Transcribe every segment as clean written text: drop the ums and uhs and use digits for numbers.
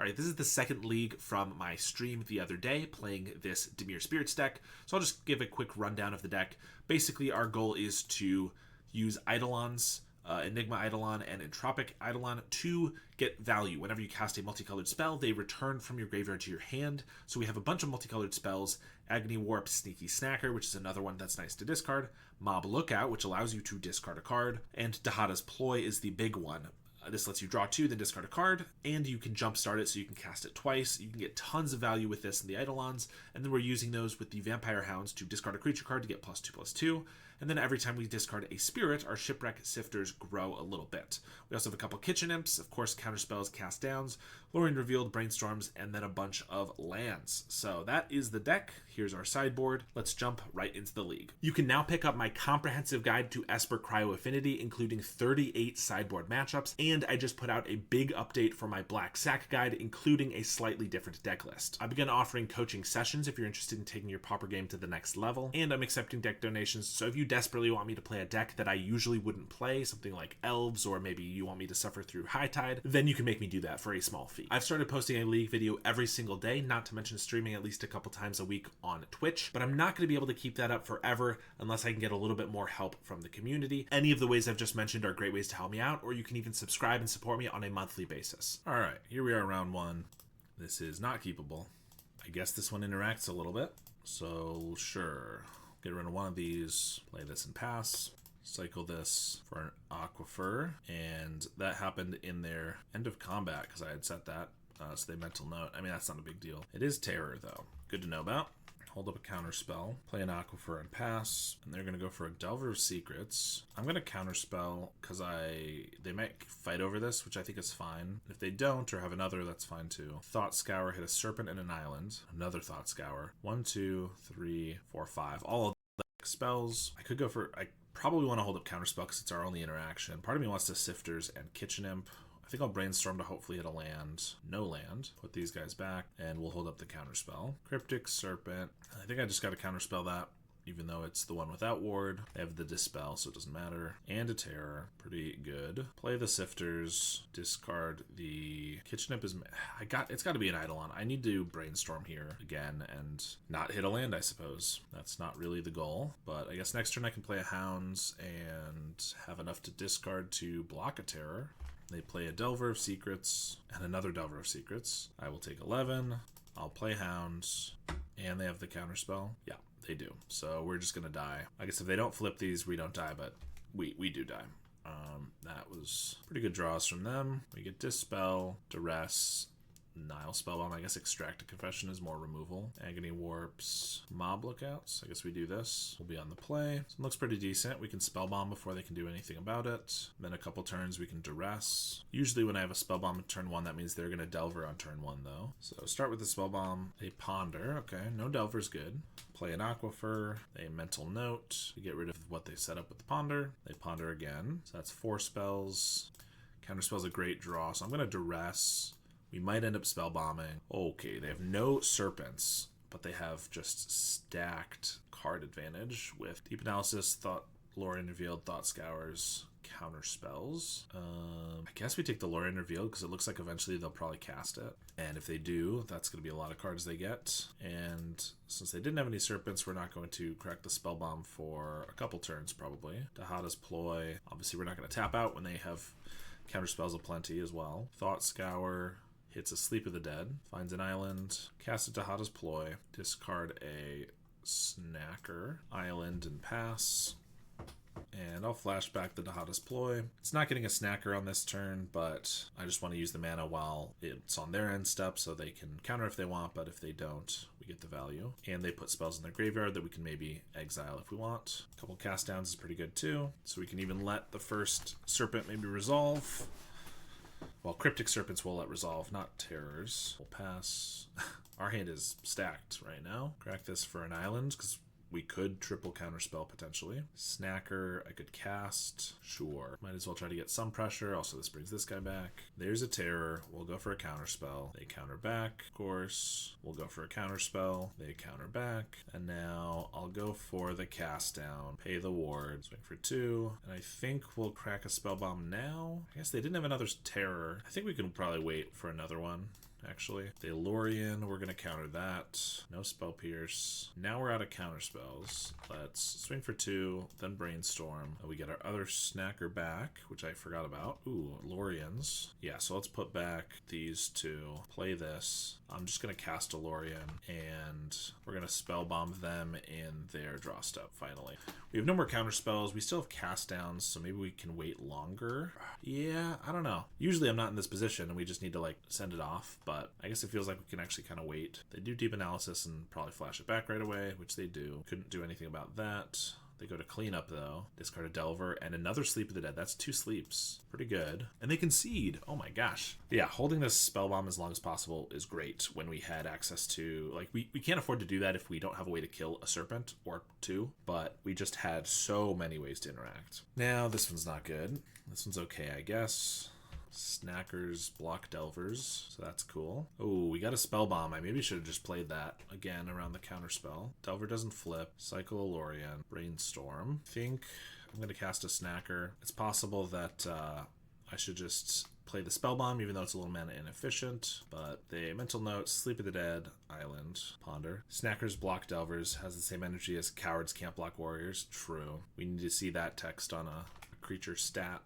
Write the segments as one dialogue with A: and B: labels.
A: All right, this is the second league from my stream the other day, playing this Dimir Spirits deck. So I'll just give a quick rundown of the deck. Basically, our goal is to use Eidolons, Enigma Eidolon and Entropic Eidolon to get value. Whenever you cast a multicolored spell, they return from your graveyard to your hand. So we have a bunch of multicolored spells. Agony Warp, Sneaky Snacker, which is another one that's nice to discard. Mob Lookout, which allows you to discard a card. And Dahada's Ploy is the big one. This lets you draw 2, then discard a card, and you can jumpstart it so you can cast it twice. You can get tons of value with this in the Eidolons, and then we're using those with the Vampire Hounds to discard a creature card to get +2/+2. And then every time we discard a spirit, our Shipwreck Sifters grow a little bit. We also have a couple Kitchen Imps, of course, counterspells, cast downs, Lorien Revealed, Brainstorms, and then a bunch of lands. So that is the deck. Here's our sideboard. Let's jump right into the league. You can now pick up my comprehensive guide to Esper Cryo Affinity, including 38 sideboard matchups, and I just put out a big update for my Black Sack guide, including a slightly different deck list. I began offering coaching sessions if you're interested in taking your Pauper game to the next level, and I'm accepting deck donations, so if you desperately want me to play a deck that I usually wouldn't play, something like Elves, or maybe you want me to suffer through High Tide, then you can make me do that for a small fee. I've started posting a league video every single day, not to mention streaming at least a couple times a week on Twitch, but I'm not going to be able to keep that up forever unless I can get a little bit more help from the community. Any of the ways I've just mentioned are great ways to help me out, or you can even subscribe and support me on a monthly basis. All right, here we are, round 1. This is not keepable. I guess this one interacts a little bit, so sure. Get rid of one of these, play this and pass. Cycle this for an Aquifer, and that happened in their end of combat because I had set that, so they mental note. I mean, that's not a big deal. It is terror, though. Good to know about. Hold up a counter spell, play an Aquifer and pass, and they're going to go for a Delver of Secrets. I'm going to counterspell because they might fight over this, which I think is fine. If they don't or have another, that's fine too. Thought Scour, hit a Serpent and an Island. Another Thought Scour. 1, 2, 3, 4, 5. All of the spells. I could go for... I probably want to hold up counterspell because it's our only interaction. Part of me wants to Sifters and Kitchen Imp. I think I'll Brainstorm to hopefully hit a land. No land. Put these guys back, and we'll hold up the counterspell. Cryptic Serpent. I think I just got to counterspell that, even though it's the one without ward. They have the Dispel, so it doesn't matter. And a Terror. Pretty good. Play the Sifters. Discard the Kitchen Imp. It's got to be an Eidolon. I need to Brainstorm here again and not hit a land, I suppose. That's not really the goal, but I guess next turn I can play a Hounds and have enough to discard to block a Terror. They play a Delver of Secrets and another Delver of Secrets. I will take 11. I'll play Hounds, and they have the counterspell. Yeah, they do. So we're just going to die. I guess if they don't flip these, we don't die, but we do die. That was pretty good draws from them. We get Dispel, Duress, Nile Spellbomb. I guess Extract a Confession is more removal. Agony Warps, Mob Lookouts. I guess we do this. We'll be on the play. So it looks pretty decent. We can Spellbomb before they can do anything about it. Then a couple turns we can Duress. Usually when I have a Spellbomb on turn 1, that means they're going to Delver on turn 1 though. So start with the Spellbomb. They Ponder. Okay, no Delver's good. Play an Aquifer, a Mental Note to get rid of what they set up with the Ponder. They Ponder again. So that's 4 spells. Counterspell's a great draw, so I'm going to Duress. We might end up spellbombing. Okay, they have no Serpents, but they have just stacked card advantage with Deep Analysis, Lorien Revealed, Thought Scours, counter spells. I guess we take the Lorien Revealed because it looks like eventually they'll probably cast it. And if they do, that's going to be a lot of cards they get. And since they didn't have any Serpents, we're not going to crack the Spellbomb for a couple turns probably. Dahada's Ploy. Obviously, we're not going to tap out when they have counter spells aplenty as well. Thought Scour. Hits a Sleep of the Dead, finds an island, casts a Dahada's Ploy, discard a Snacker, island, and pass. And I'll flashback the Dahada's Ploy. It's not getting a Snacker on this turn, but I just want to use the mana while it's on their end step so they can counter if they want, but if they don't, we get the value. And they put spells in their graveyard that we can maybe exile if we want. A couple cast downs is pretty good too, so we can even let the first Serpent maybe resolve. Well, Cryptic Serpents will let resolve, not Terrors. We'll pass. Our hand is stacked right now. Crack this for an island, because we could triple counterspell potentially. Snacker, I could cast. Sure. Might as well try to get some pressure. Also, this brings this guy back. There's a Terror. We'll go for a counterspell. They counter back, of course. We'll go for a counterspell. They counter back. And now I'll go for the cast down. Pay the ward. Swing for 2. And I think we'll crack a spell bomb now. I guess they didn't have another Terror. I think we can probably wait for another one. actually. The Lorien, we're going to counter that. No Spell Pierce. Now we're out of counter spells. Let's swing for 2, then Brainstorm. We get our other snacker back, which I forgot about. Ooh, Loriens. Yeah, so let's put back these 2. Play this. I'm just going to cast a Lorien, and we're going to Spellbomb them in their draw step, finally. We have no more counter spells. We still have cast downs, so maybe we can wait longer. Yeah, I don't know. Usually I'm not in this position, and we just need to, like, send it off, but I guess it feels like we can actually kind of wait. They do Deep Analysis and probably flash it back right away, which they do. Couldn't do anything about that. They go to cleanup, though. Discard a Delver and another Sleep of the Dead. That's 2 sleeps. Pretty good. And they concede. Oh my gosh. Yeah, holding this Spellbomb as long as possible is great when we had access to... Like, we can't afford to do that if we don't have a way to kill a Serpent or 2, but we just had so many ways to interact. Now, this one's not good. This one's okay, I guess. Snackers block Delvers, so that's cool. Oh, we got a Spellbomb. I maybe should have just played that again around the counterspell. Delver doesn't flip. Cycle a Lorien. Brainstorm. I think I'm going to cast a Snacker. It's possible that I should just play the Spellbomb, even though it's a little mana inefficient. But the Mental Note, Sleep of the Dead, Island, Ponder. Snackers block Delvers, has the same energy as Cowards can't block Warriors. True. We need to see that text on a creature stat.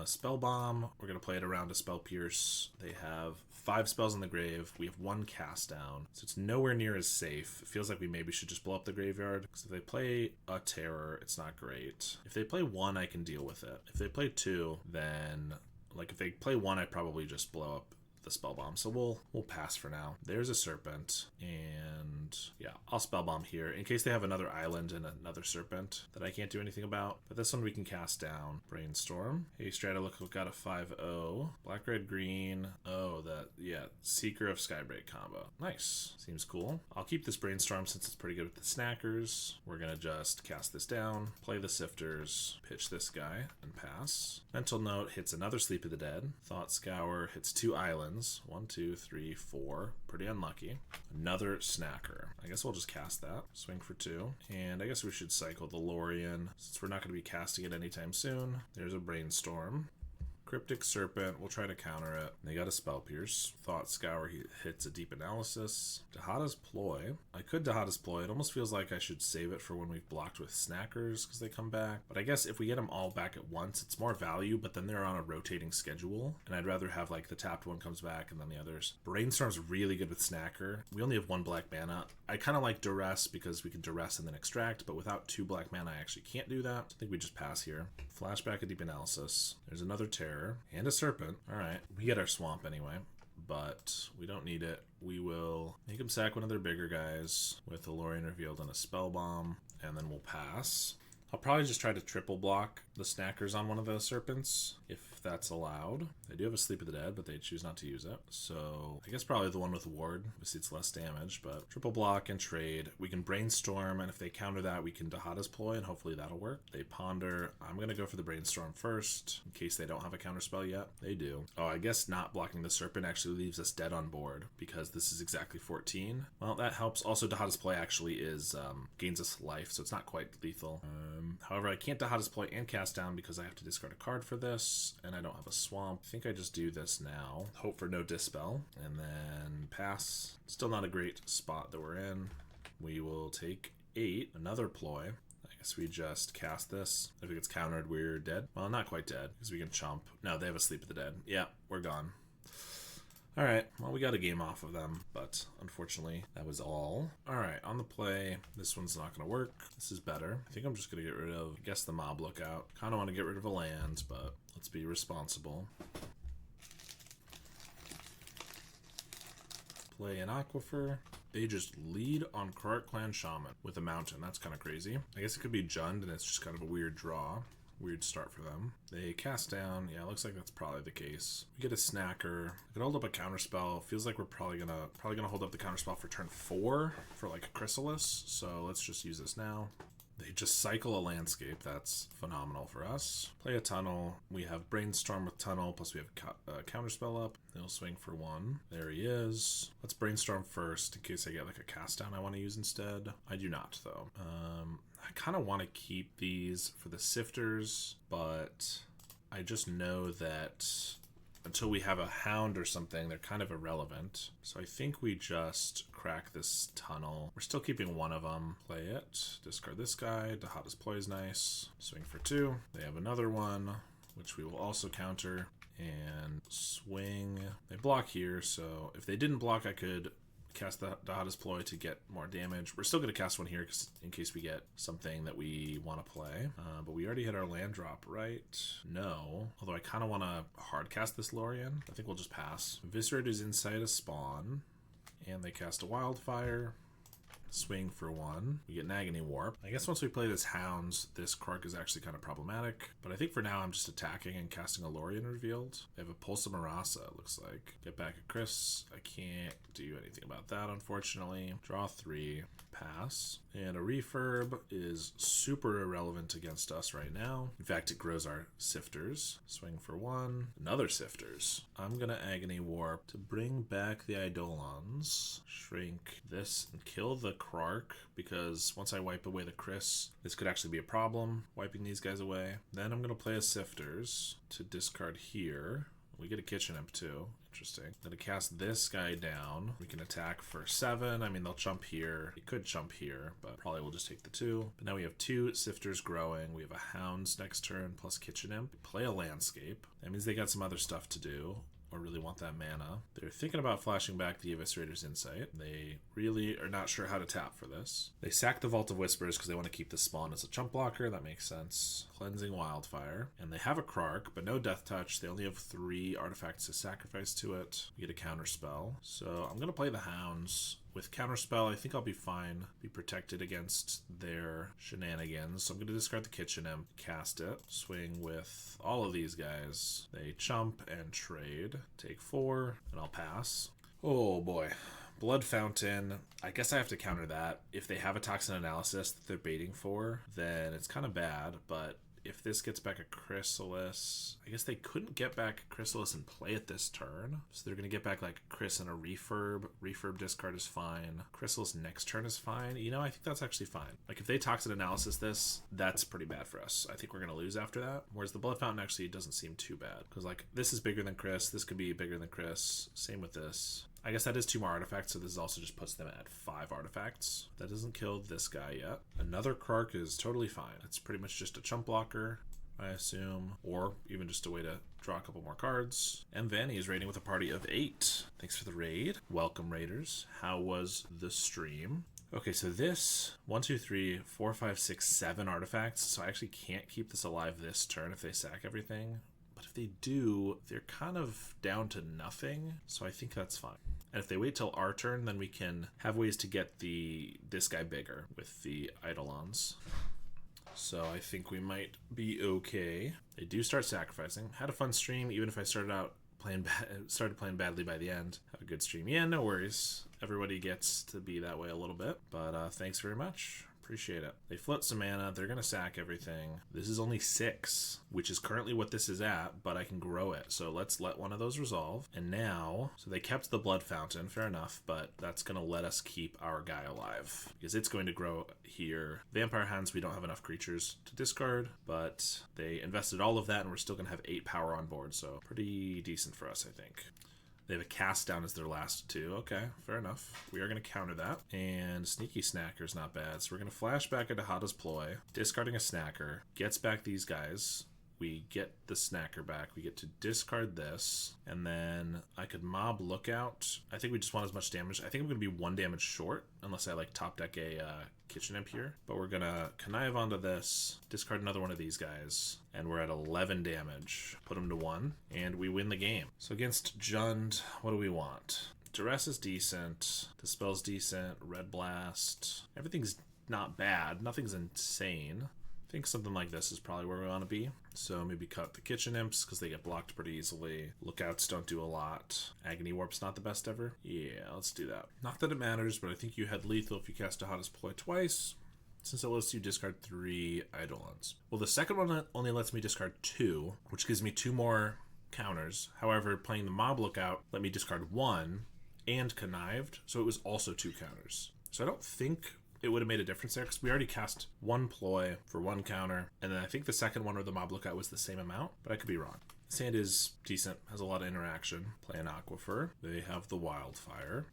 A: Spellbomb, we're going to play it around a Spell Pierce. They have 5 spells in the grave. We have 1 cast down, so it's nowhere near as safe. It feels like we maybe should just blow up the graveyard, because if they play a Terror, it's not great. If they play 1, I can deal with it. If they play 2, then... Like, if they play 1, I'd probably just blow up the Spellbomb. So we'll pass for now. There's a Serpent, and yeah, I'll Spellbomb here in case they have another Island and another Serpent that I can't do anything about. But this one we can cast down. Brainstorm. Hey, Strata, look, we've got a 5-0. Black, red, green. Oh, yeah, Seeker of Skybreak combo. Nice. Seems cool. I'll keep this Brainstorm since it's pretty good with the Snackers. We're gonna just cast this down, play the Sifters, pitch this guy, and pass. Mental Note hits another Sleep of the Dead. Thought Scour hits 2 Islands. 1, 2, 3, 4. Pretty unlucky. Another Snacker. I guess we'll just cast that. Swing for 2. And I guess we should cycle the Lorien since we're not going to be casting it anytime soon. There's a Brainstorm. Cryptic Serpent, we'll try to counter it. They got a Spell Pierce. Thought Scour hits a Deep Analysis. Dahada's Ploy. I could Dahada's Ploy. It almost feels like I should save it for when we've blocked with Snackers because they come back. But I guess if we get them all back at once, it's more value, but then they're on a rotating schedule. And I'd rather have like the tapped one comes back and then the others. Brainstorm's really good with Snacker. We only have 1 black mana. I kind of like Duress because we can Duress and then extract, but without 2 black mana, I actually can't do that. I think we just pass here. Flashback a Deep Analysis. There's another Terror and a Serpent. All right, we get our Swamp anyway, but we don't need it. We will make them sack one of their bigger guys with a Lorien Revealed and a Spellbomb, and then we'll pass. I'll probably just try to triple block the Snackers on one of the Serpents, if that's allowed. They do have a Sleep of the Dead, but they choose not to use it. So I guess probably the one with Ward. Obviously it's less damage, but triple block and trade. We can Brainstorm, and if they counter that, we can Dahada's Ploy, and hopefully that'll work. They Ponder. I'm going to go for the Brainstorm first, in case they don't have a counterspell yet. They do. Oh, I guess not blocking the Serpent actually leaves us dead on board, because this is exactly 14. Well, that helps. Also, Dahada's Ploy actually is gains us life, so it's not quite lethal. However, I can't Dahada's Ploy and cast down because I have to discard a card for this, and I don't have a Swamp. I think I just do this now. Hope for no Dispel, and then pass. Still not a great spot that we're in. We will take 8. Another Ploy. I guess we just cast this. If it gets countered, we're dead. Well, not quite dead, because we can chump. No, they have a Sleep of the Dead. Yeah, we're gone. Alright, well, we got a game off of them, but unfortunately, that was all. Alright, on the play, this one's not going to work. This is better. I think I'm just going to get rid of, I guess, the Mob Lookout. Kind of want to get rid of a land, but let's be responsible. Play an Aquifer. They just lead on Karat Clan Shaman with a mountain. That's kind of crazy. I guess it could be Jund, and it's just kind of a weird draw. Weird start for them. They cast down. Yeah, looks like that's probably the case. We get a Snacker. I could hold up a counterspell. Feels like we're probably gonna hold up the counterspell for turn 4 for like a Chrysalis. So let's just use this now. They just cycle a landscape. That's phenomenal for us. Play a tunnel. We have Brainstorm with tunnel, plus we have a counterspell up. They'll swing for 1. There he is. Let's Brainstorm first in case I get like a cast down I want to use instead. I do not though. I kind of want to keep these for the Sifters, but I just know that until we have a hound or something, they're kind of irrelevant. So I think we just crack this tunnel. We're still keeping one of them. Play it. Discard this guy. Dahada's Ploy is nice. Swing for 2. They have another one, which we will also counter. And swing. They block here, so if they didn't block, I could cast the Dahada's Ploy to get more damage. We're still going to cast one here in case we get something that we want to play. But we already hit our land drop, right? No. Although I kind of want to hard cast this Lorien. I think we'll just pass. Eviscerator's Insight a spawn. And they cast a Wildfire. Swing for 1. We get an Agony Warp. I guess once we play this Hounds, this Krark is actually kind of problematic. But I think for now I'm just attacking and casting a Lorien Revealed. They have a Pulsa Marasa, it looks like. Get back at Chris. I can't do anything about that, unfortunately. Draw 3. Pass. And a Refurb is super irrelevant against us right now. In fact, it grows our Sifters. Swing for 1. Another Sifters. I'm going to Agony Warp to bring back the Eidolons. Shrink this and kill the Krark, because once I wipe away the Chris, this could actually be a problem, wiping these guys away. Then I'm going to play a Sifters to discard here. We get a Kitchen Imp too. Interesting. I'm going to cast this guy down. We can attack for 7. I mean, they'll jump here. They could jump here, but probably we'll just take the 2. But now we have 2 Sifters growing. We have a Hounds next turn plus Kitchen Imp. Play a Landscape. That means they got some other stuff to do, or really want that mana. They're thinking about flashing back the Eviscerator's Insight. They really are not sure how to tap for this. They sack the Vault of Whispers because they want to keep the spawn as a chump blocker. That makes sense. Cleansing Wildfire. And they have a Krark, but no Death Touch. They only have 3 artifacts to sacrifice to it. We get a counter spell. So I'm going to play the Hounds. With Counterspell, I think I'll be fine. Be protected against their shenanigans. So I'm going to discard the Kitchen Imp, cast it, swing with all of these guys. They chump and trade. Take 4, and I'll pass. Oh boy. Blood Fountain. I guess I have to counter that. If they have a Toxin Analysis that they're baiting for, then it's kind of bad, but if this gets back a Chrysalis, I guess they couldn't get back a Chrysalis and play it this turn. So they're going to get back like Chris and a Refurb. Refurb discard is fine. Chrysalis next turn is fine. You know, I think that's actually fine. Like if they Toxin Analysis this, that's pretty bad for us. I think we're going to lose after that. Whereas the Blood Fountain actually doesn't seem too bad. Because like this is bigger than Chris. This could be bigger than Chris. Same with this. I guess that is 2 more artifacts, so this also just puts them at 5 artifacts. That doesn't kill this guy yet. Another Krark is totally fine. It's pretty much just a chump blocker, I assume, or even just a way to draw a couple more cards. And Vanny is raiding with a party of 8. Thanks for the raid. Welcome, Raiders. How was the stream? Okay, so this 1, 2, 3, 4, 5, 6, 7 artifacts, so I actually can't keep this alive this turn if they sack everything. But if they do, they're kind of down to nothing, so I think that's fine. And if they wait till our turn, then we can have ways to get this guy bigger with the Eidolons. So I think we might be okay. They do start sacrificing. Had a fun stream, even if I started playing badly by the end. Have a good stream. Yeah, no worries. Everybody gets to be that way a little bit. But thanks very much. Appreciate it. They float some mana. They're going to sack everything. This is only 6, which is currently what this is at, but I can grow it. So let's let one of those resolve. And now, so they kept the Blood Fountain, fair enough, but that's going to let us keep our guy alive because it's going to grow here. Vampire Hands, we don't have enough creatures to discard, but they invested all of that and we're still going to have 8 power on board. So pretty decent for us, I think. They have a Cast Down as their last 2. Okay, fair enough. We are going to counter that. And Sneaky Snacker is not bad. So we're going to flash back into Dahada's Ploy. Discarding a Snacker. Gets back these guys. We get the Snacker back. We get to discard this. And then I could mob Lookout. I think we just want as much damage. I think I'm going to be 1 damage short. Unless I like top deck a Kitchen Imp here. But we're going to connive onto this. Discard another one of these guys. And we're at 11 damage. Put them to 1. And we win the game. So against Jund, what do we want? Duress is decent. Dispel's decent. Red Blast. Everything's not bad. Nothing's insane. I think something like this is probably where we want to be. So maybe cut the Kitchen Imps because they get blocked pretty easily. Lookouts don't do a lot. Agony Warp's not the best ever. Yeah, let's do that. Not that it matters, but I think you had lethal if you cast Dahada's Ploy twice, since it lets you discard 3 Eidolons. Well, the second one only lets me discard 2, which gives me 2 more counters. However, playing the Mob Lookout let me discard 1 and connived, so it was also 2 counters. So I don't think it would have made a difference there because we already cast 1 ploy for 1 counter, and then I think the second one or the Mob Lookout was the same amount, but I could be wrong. This hand is decent, has a lot of interaction. Play an Aquifer. They have the Wildfire.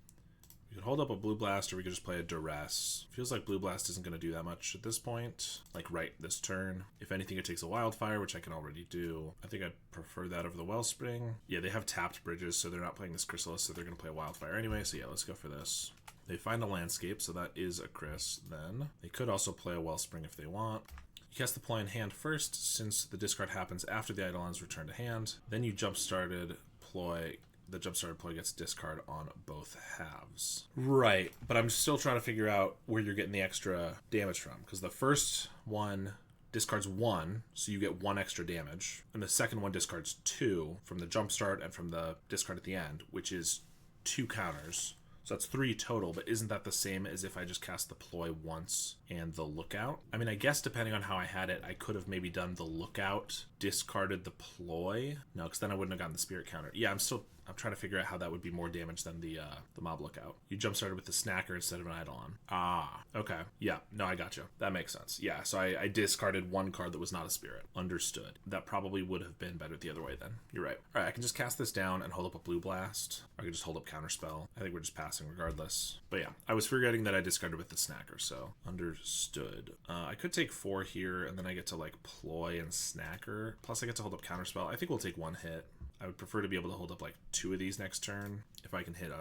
A: We could hold up a Blue Blast, or we could just play a Duress. Feels like Blue Blast isn't going to do that much at this point, like right this turn. If anything, it takes a Wildfire, which I can already do. I think I'd prefer that over the Wellspring. Yeah, they have tapped bridges, so they're not playing this Chrysalis, so they're going to play a Wildfire anyway, so yeah, let's go for this. They find a Landscape, so that is a Chris then. They could also play a Wellspring if they want. You cast the ploy in hand first, since the discard happens after the Eidolon's return to hand. Then you jump-started ploy. The jump-started ploy gets discard on both halves. Right, but I'm still trying to figure out where you're getting the extra damage from, because the first one discards 1, so you get 1 extra damage, and the second one discards 2 from the jumpstart and from the discard at the end, which is 2 counters. So that's 3 total, but isn't that the same as if I just cast the ploy once and the lookout? I mean, I guess depending on how I had it, I could have maybe done the lookout, discarded the ploy. No, because then I wouldn't have gotten the spirit counter. Yeah, I'm trying to figure out how that would be more damage than the mob lookout. You jump started with the snacker instead of an Eidolon. Ah, okay. Yeah, no, I got you. That makes sense. Yeah, so I discarded 1 card that was not a spirit. Understood. That probably would have been better the other way then. You're right. All right, I can just cast this down and hold up a Blue Blast. Or I can just hold up Counterspell. I think we're just passing regardless. But yeah, I was forgetting that I discarded with the snacker, so understood. I could take 4 here, and then I get to like ploy and snacker. Plus I get to hold up Counterspell. I think we'll take 1 hit. I would prefer to be able to hold up like 2 of these next turn if I can hit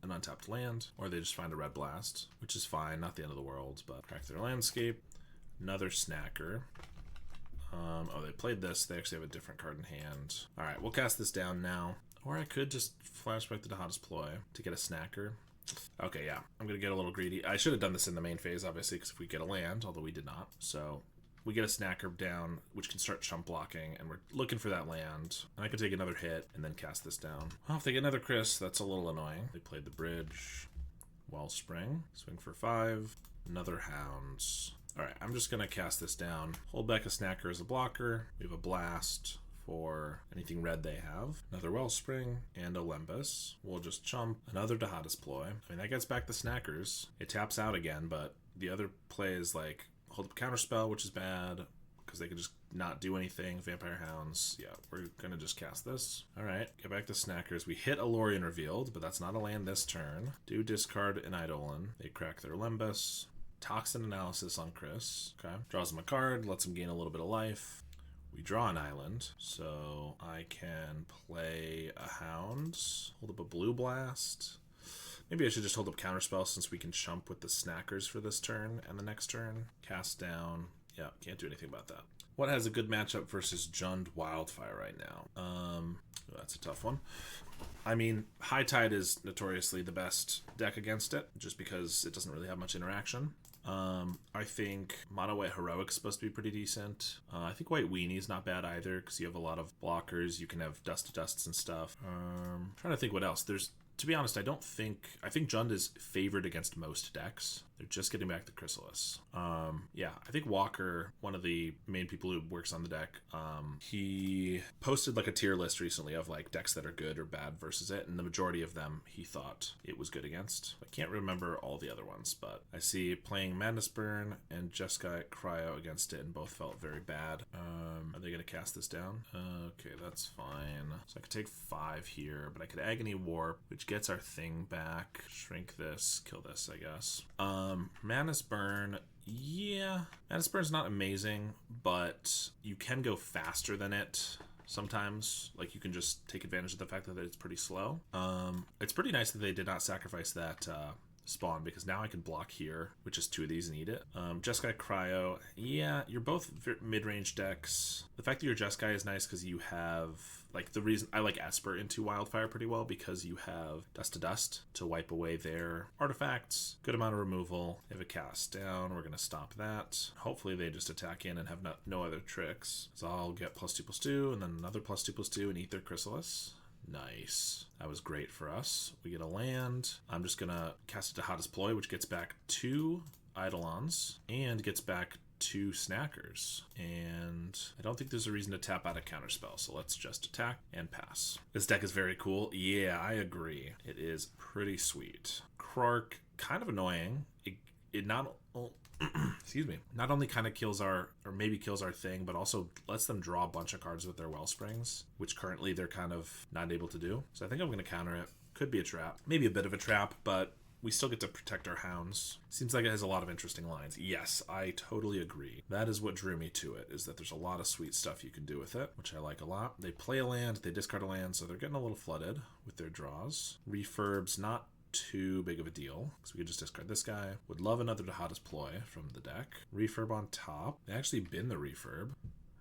A: an untapped land, or they just find a red blast, which is fine, not the end of the world, but crack their landscape. Another snacker. Oh, they played this. They actually have a different card in hand. All right, we'll cast this down now. Or I could just flashback to Dahada's Ploy to get a snacker. Okay, yeah, I'm going to get a little greedy. I should have done this in the main phase, obviously, because if we get a land, although we did not. So we get a snacker down, which can start chump blocking, and we're looking for that land. And I could take another hit and then cast this down. Well, if they get another Chris, that's a little annoying. They played the bridge. Wellspring. Swing for 5. Another Hounds. Alright, I'm just going to cast this down. Hold back a snacker as a blocker. We have a Blast for anything red they have. Another Wellspring and a Lembas. We'll just chump. Another Dahada's Ploy. I mean, that gets back the snackers. It taps out again, but the other play is like hold up Counterspell, which is bad because they can just not do anything. Vampire Hounds. Yeah, we're going to just cast this. All right, get back to snackers. We hit Alorian Revealed, but that's not a land this turn. Do discard an Eidolon. They crack their Lembas. Toxin Analysis on Chris. Okay. Draws him a card, lets him gain a little bit of life. We draw an island, so I can play a Hound. Hold up a Blue Blast. Maybe I should just hold up Counterspell since we can chump with the snackers for this turn and the next turn. Cast down. Yeah, can't do anything about that. What has a good matchup versus Jund Wildfire right now? That's a tough one. I mean, High Tide is notoriously the best deck against it, just because it doesn't really have much interaction. I think Mono White Heroic's supposed to be pretty decent. I think White Weenie's not bad either, because you have a lot of blockers. You can have Dust to Dusts and stuff. Trying to think what else. To be honest, I think Jund is favored against most decks. They're just getting back the Chrysalis. Yeah, I think Walker, one of the main people who works on the deck, he posted like a tier list recently of like decks that are good or bad versus it, and the majority of them he thought it was good against. I can't remember all the other ones, but I see playing Madness Burn and Jeskai Cryo against it, and both felt very bad. Are they going to cast this down? Okay, that's fine. So I could take 5 here, but I could Agony Warp, which gets our thing back. Shrink this, kill this, I guess. Madness Burn, yeah. Madness Burn's not amazing, but you can go faster than it sometimes. Like, you can just take advantage of the fact that it's pretty slow. It's pretty nice that they did not sacrifice that spawn, because now I can block here, which is 2 of these and eat it. Jeskai Cryo, yeah, you're both mid-range decks. The fact that your Jeskai is nice because you have, like, the reason I like Esper into Wildfire pretty well, because you have Dust to Dust to wipe away their artifacts. Good amount of removal. They have a cast down. We're going to stop that. Hopefully they just attack in and have no other tricks. So I'll get +2/+2 and then another +2/+2 and eat their Chrysalis. Nice. That was great for us. We get a land. I'm just going to cast it to Dahada's Ploy, which gets back 2 Eidolons and gets back 2 snackers. And I don't think there's a reason to tap out a Counterspell, so let's just attack and pass. This deck is very cool. Yeah, I agree. It is pretty sweet. Krark, kind of annoying. it not excuse me, not only kind of kills our, or maybe kills our thing, but also lets them draw a bunch of cards with their Wellsprings, which currently they're kind of not able to do. So I think I'm going to counter it. Could be a trap, maybe a bit of a trap, but we still get to protect our hounds. Seems like it has a lot of interesting lines. Yes, I totally agree. That is what drew me to it, is that there's a lot of sweet stuff you can do with it, which I like a lot. They play a land, they discard a land, so they're getting a little flooded with their draws. Refurb's not too big of a deal, because we could just discard this guy. Would love another Dahada's Ploy from the deck. Refurb on top. They actually bin the refurb.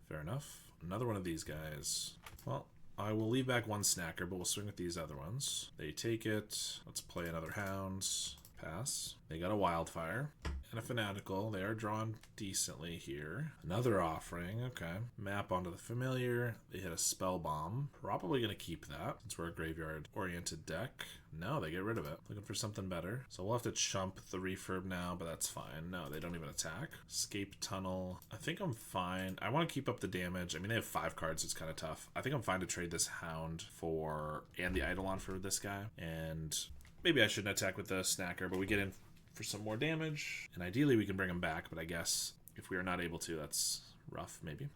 A: Fair enough. Another one of these guys. Well, I will leave back one snacker, but we'll swing with these other ones. They take it. Let's play another Hounds. Pass. They got a Wildfire and a Fanatical. They are drawn decently here. Another Offering. Okay. Map onto the Familiar. They hit a Spell Bomb. Probably going to keep that since we're a graveyard-oriented deck. No, they get rid of it. Looking for something better. So we'll have to chump the refurb now, but that's fine. No, they don't even attack. Escape Tunnel. I think I'm fine. I want to keep up the damage. I mean, they have 5 cards. It's kind of tough. I think I'm fine to trade this Hound for, and the Eidolon for this guy. And maybe I shouldn't attack with the Snacker, but we get in for some more damage. And ideally we can bring him back, but I guess if we are not able to, that's rough, maybe.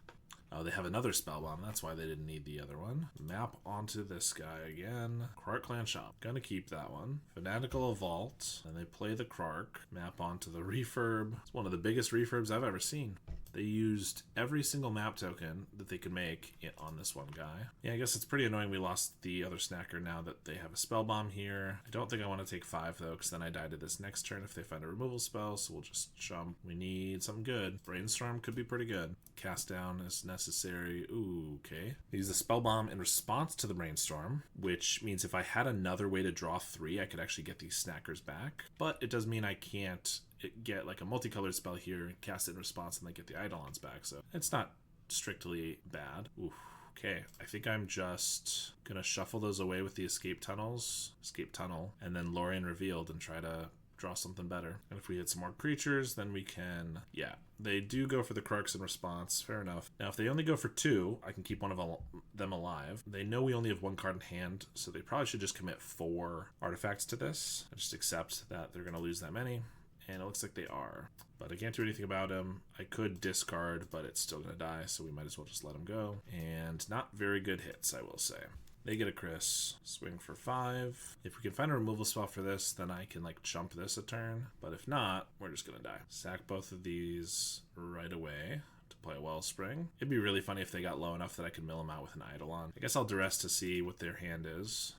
A: Oh, they have another Spell Bomb. That's why they didn't need the other one. Map onto this guy again. Krark Clan Shop. Gonna keep that one. Fanatical Vault. And they play the Krark. Map onto the Refurb. It's one of the biggest refurbs I've ever seen. They used every single map token that they could make on this one guy. Yeah, I guess it's pretty annoying we lost the other Snacker now that they have a Spell Bomb here. I don't think I want to take 5 though, because then I die to this next turn if they find a removal spell, so we'll just chump. We need something good. Brainstorm could be pretty good. Cast down is necessary. Ooh, okay. Use the Spell Bomb in response to the Brainstorm, which means if I had another way to draw 3, I could actually get these Snackers back. But it does mean I can't get like a multicolored spell here, cast it in response, and then get the Eidolons back. So it's not strictly bad. Oof. Okay, I think I'm just gonna shuffle those away with the Escape Tunnel, and then Lorien Revealed and try to draw something better. And if we hit some more creatures, then we can, yeah. They do go for the Krarks in response, fair enough. Now, if they only go for 2, I can keep one of them alive. They know we only have 1 card in hand, so they probably should just commit 4 artifacts to this. I just accept that they're gonna lose that many. And it looks like they are. But I can't do anything about him. I could discard, but it's still going to die, so we might as well just let him go. And not very good hits, I will say. They get a Chris. Swing for 5. If we can find a removal spell for this, then I can like chump this a turn. But if not, we're just going to die. Sack both of these right away to play a Wellspring. It'd be really funny if they got low enough that I could mill them out with an Eidolon. I guess I'll duress to see what their hand is.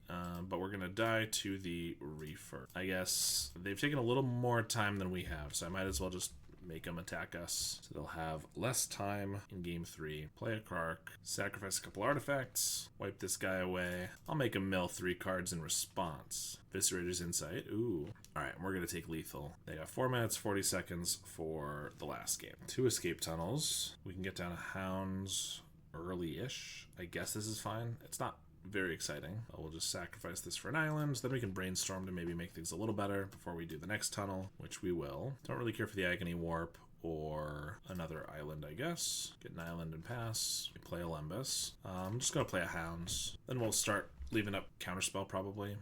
A: But we're going to die to the Refurb. I guess they've taken a little more time than we have, so I might as well just make them attack us. So they'll have less time in game 3. Play a Krark, sacrifice a couple artifacts, wipe this guy away. I'll make him mill 3 cards in response. Viscerator's Insight. Ooh. Alright, we're going to take lethal. They got 4 minutes, 40 seconds for the last game. 2 Escape Tunnels. We can get down to Hounds early-ish. I guess this is fine. It's not very exciting. We'll just sacrifice this for an island. Then we can Brainstorm to maybe make things a little better before we do the next tunnel, which we will. Don't really care for the Agony Warp or another island, I guess. Get an island and pass. We play a Lembas. I'm just going to play a Hounds. Then we'll start leaving up Counterspell probably.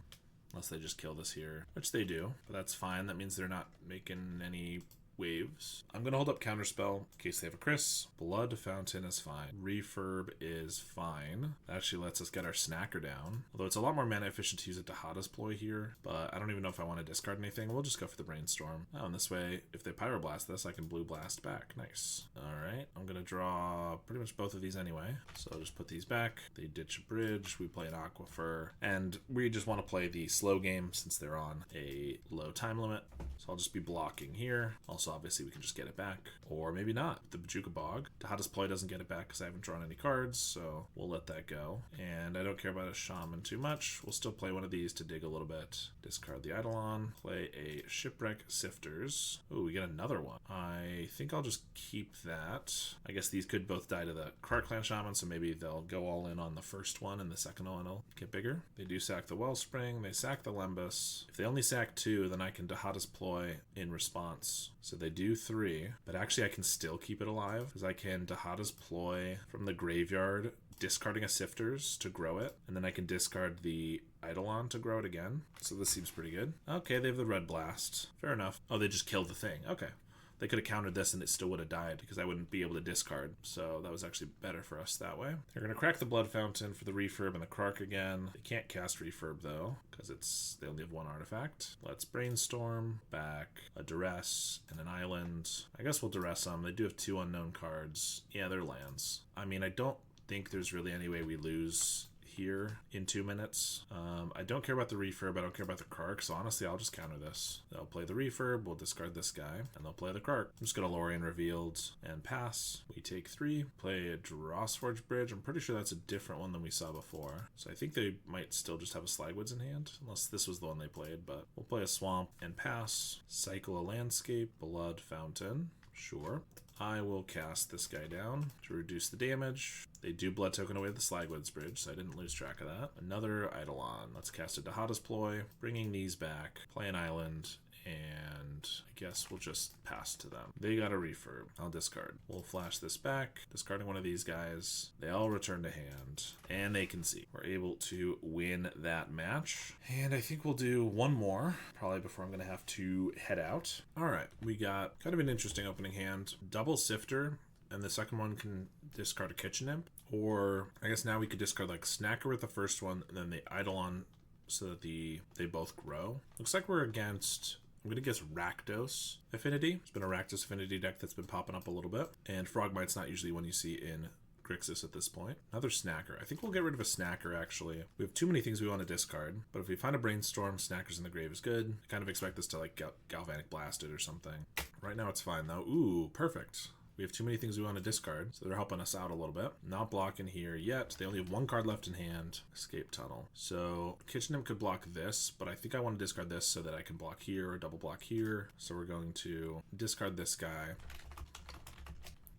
A: Unless they just kill this here, which they do. But that's fine. That means they're not making any waves. I'm going to hold up Counterspell in case they have a Chris. Blood Fountain is fine. Refurb is fine. That actually lets us get our Snacker down. Although it's a lot more mana efficient to use a Dahada's Ploy here, but I don't even know if I want to discard anything. We'll just go for the Brainstorm. Oh, and this way, if they Pyroblast this, I can Blue Blast back. Nice. Alright, I'm going to draw pretty much both of these anyway. So I'll just put these back. They ditch a bridge. We play an Aquifer. And we just want to play the slow game since they're on a low time limit. So I'll just be blocking here. Also, obviously, we can just get it back. Or maybe not. The Bajuka Bog. Dahada's Ploy doesn't get it back because I haven't drawn any cards, so we'll let that go. And I don't care about a Shaman too much. We'll still play one of these to dig a little bit. Discard the Eidolon. Play a Shipwreck Sifters. Oh, we get another one. I think I'll just keep that. I guess these could both die to the Krark Clan Shaman, so maybe they'll go all in on the first one, and the second one will get bigger. They do sack the Wellspring. They sack the Lembas. If they only sack 2, then I can Dahada's Ploy ploy in response. So they do 3, but actually I can still keep it alive because I can Dahada's ploy from the graveyard, discarding a Sifters to grow it, and then I can discard the Eidolon to grow it again. So this seems pretty good. Okay, they have the Red Blast. Fair enough. Oh, they just killed the thing. Okay. They could have countered this and it still would have died because I wouldn't be able to discard. So that was actually better for us that way. They're going to crack the Blood Fountain for the Refurb and the Krark again. They can't cast Refurb though because they only have 1 artifact. Let's Brainstorm, back a Duress and an Island. I guess we'll Duress them. They do have 2 unknown cards. Yeah, they're lands. I mean, I don't think there's really any way we lose here in 2 minutes. I don't care about the Refurb, I don't care about the Krark, so honestly I'll just counter this. They'll play the Refurb, we'll discard this guy, and they'll play the Krark. I'm just gonna Lorien Revealed and pass. We take 3, play a Drossforge Bridge. I'm pretty sure that's a different one than we saw before. So I think they might still just have a Slagwoods in hand, unless this was the one they played, but we'll play a Swamp and pass. Cycle a Landscape, Blood Fountain, sure. I will cast this guy down to reduce the damage. They do Blood Token away the Slagwoods Bridge, so I didn't lose track of that. Another Eidolon. Let's cast a Dahada's Ploy, bringing these back, play an island, and I guess we'll just pass to them. They got a Refurb. I'll discard. We'll flash this back, discarding one of these guys. They all return to hand, and they can see. We're able to win that match. And I think we'll do one more, probably before I'm going to have to head out. All right, we got kind of an interesting opening hand. Double Sifter, and the second one can discard a Kitchen Imp. Or I guess now we could discard like Snacker with the first one, and then the Eidolon so that they both grow. Looks like we're against... I'm going to guess Rakdos Affinity. It's been a Rakdos Affinity deck that's been popping up a little bit. And Frogmite's not usually one you see in Grixis at this point. Another Snacker. I think we'll get rid of a Snacker, actually. We have too many things we want to discard. But if we find a Brainstorm, Snackers in the grave is good. I kind of expect this to, like, Galvanic Blast it or something. Right now it's fine, though. Ooh, perfect. We have too many things we want to discard, so they're helping us out a little bit. Not blocking here yet. They only have 1 card left in hand. Escape Tunnel. So Kitchen Imp could block this, but I think I want to discard this so that I can block here or double block here. So we're going to discard this guy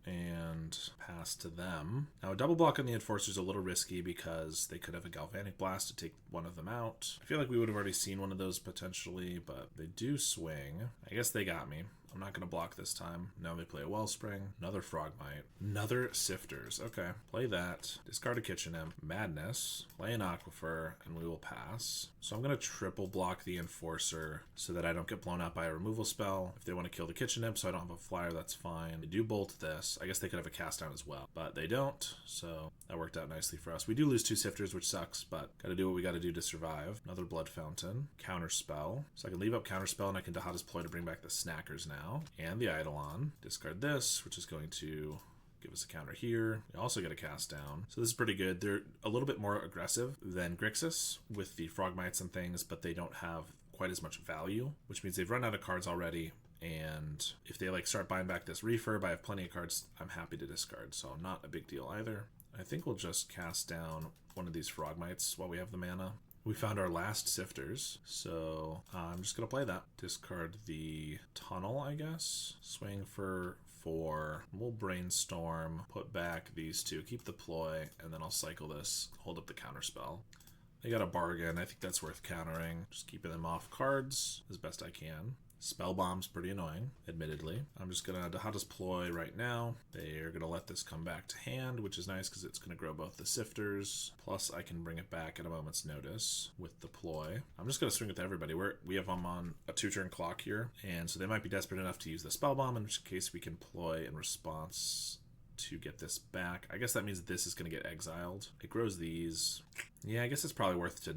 A: and pass to them. Now a double block on the Enforcer is a little risky because they could have a Galvanic Blast to take one of them out. I feel like we would have already seen one of those potentially, but they do swing. I guess they got me. I'm not going to block this time. Now they play a Wellspring, another Frogmite, another Sifters. Okay, play that. Discard a Kitchen Imp, Madness, play an Aquifer, and we will pass. So I'm going to triple block the Enforcer so that I don't get blown out by a removal spell. If they want to kill the Kitchen Imp so I don't have a flyer, that's fine. They do bolt this. I guess they could have a cast down as well, but they don't, so that worked out nicely for us. We do lose 2 Sifters, which sucks, but got to do what we got to do to survive. Another Blood Fountain, Counter Spell. So I can leave up Counter Spell and I can Dahada's Ploy to bring back the Snackers now. And the Eidolon. Discard this, which is going to give us a counter here. We also get a cast down. So this is pretty good. They're a little bit more aggressive than Grixis with the Frogmites and things, but they don't have quite as much value, which means they've run out of cards already. And if they like start buying back this Refurb, I have plenty of cards I'm happy to discard. So not a big deal either. I think we'll just cast down one of these Frogmites while we have the mana. We found our last Sifters, so I'm just going to play that. Discard the Tunnel, I guess. Swing for 4. We'll Brainstorm, put back these 2, keep the Ploy, and then I'll cycle this, hold up the Counterspell. They got a bargain. I think that's worth countering. Just keeping them off cards as best I can. Spellbomb's pretty annoying, admittedly. I'm just going to Dahada's Ploy right now. They're going to let this come back to hand, which is nice because it's going to grow both the Sifters. Plus, I can bring it back at a moment's notice with the Ploy. I'm just going to swing with everybody. We have them on a 2-turn clock here, and so they might be desperate enough to use the Spellbomb, in which case we can Ploy in response to get this back. I guess that means this is going to get exiled. It grows these. Yeah, I guess it's probably worth to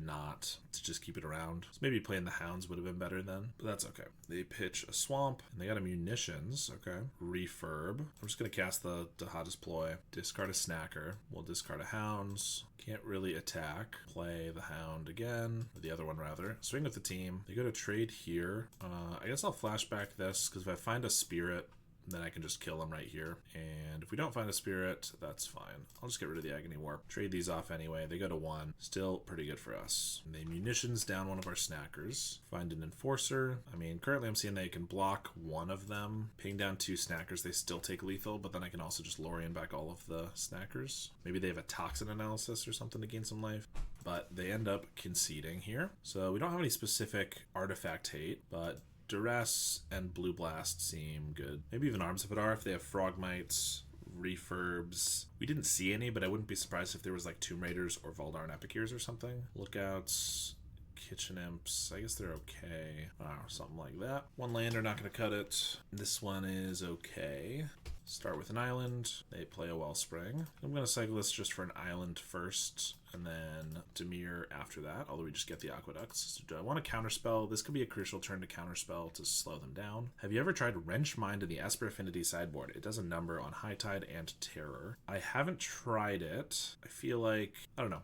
A: just keep it around. So maybe playing the Hounds would have been better then, but that's okay. They pitch a Swamp, and they got a Munitions, okay. Refurb. I'm just going to cast the Dahada's Ploy, discard a Snacker. We'll discard a Hounds. Can't really attack. Play the Hound again, or the other one rather. Swing with the team. They go to trade here. I guess I'll flashback this, because if I find a Spirit, then I can just kill them right here. And if we don't find a Spirit, that's fine. I'll just get rid of the Agony Warp. Trade these off anyway. They go to 1. Still pretty good for us. And they Munitions down one of our Snackers. Find an Enforcer. I mean, currently I'm seeing they can block one of them. Ping down 2 Snackers. They still take lethal, but then I can also just Lorien back all of the Snackers. Maybe they have a Toxin Analysis or something to gain some life. But they end up conceding here. So we don't have any specific artifact hate, but Duress and Blue Blast seem good. Maybe even Arms of Hadar if they have Frogmites, Refurbs. We didn't see any, but I wouldn't be surprised if there was like Tomb Raiders or Voldaren Epiceers or something. Lookouts, Kitchen Imps, I guess they're okay. Something like that. One lander, not going to cut it. This one is okay. Start with an island. They play a Wellspring. I'm going to cycle this just for an island first, and then Dimir after that, although we just get the Aqueducts. So do I want to counterspell? This could be a crucial turn to counterspell to slow them down. Have you ever tried Wrench Mind in the Esper Affinity sideboard? It does a number on High Tide and Terror. I haven't tried it. I feel like, I don't know.